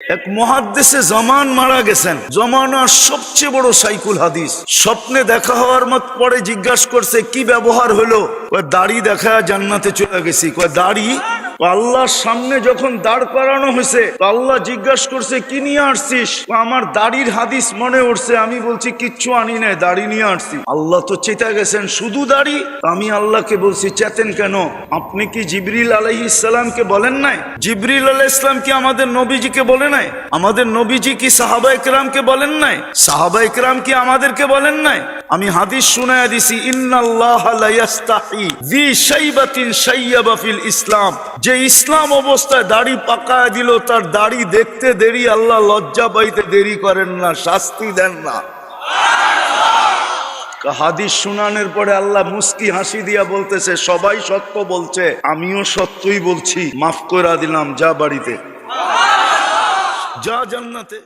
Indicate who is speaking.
Speaker 1: এক মুহাদ্দিসে জামান মারা গেছেন, জমানার সবচেয়ে বড় সাইকুল হাদিস। স্বপ্নে দেখা হওয়ার মত পরে জিজ্ঞাসা করছে কি ব্যবহার হলো? কয় দাড়ি দেখা জান্নাতে চলে গেছি। কয় দাড়ি? আল্লাহর সামনে যখন দাঁড় করানো হয়েছে আল্লাহ জিজ্ঞাসা করছে কি নিয়ে আসছিস? আমার দাড়ির হাদিস মনে উঠছে। আমি বলছি কিচ্ছু আনি নাই, দাড়ি নিয়ে আসছি। আল্লাহ তো চেতা গেছেন শুধু দাড়ি। আমি আল্লাহকে বলছি চেতেন কেন? আপনি কি জিবরিল আলাইহিস সালামকে বলেন নাই? জিবরিল আলাইহিস সালাম কি আমাদের নবীজিকে বলে নাই? আমাদের নবীজি কি সাহাবায়ে কেরামকে বলেন নাই? সাহাবায়ে কেরাম কি আমাদেরকে বলেন নাই? আমি হাদিস শুনায়া দিছি, ইন্নাল্লাহা লা ইয়াস্তাহি যী শাইবাতিন শাইয়াবা ফিল ইসলাম। যে ইসলাম অবস্থায় দাড়ি পাকায় দিল, তার দাড়ি দেখতে দেরি, আল্লাহ লজ্জা পাইতে দেরি করেন না, শাস্তি দেন না। হাদিস শুনানোর পরে আল্লাহ মুস্কি হাসি দিয়া বলতেছে সবাই সত্য বলছে, আমিও সত্যই বলছি, মাফ করে দিলাম, যা বাড়িতে, যা জান্নাতে।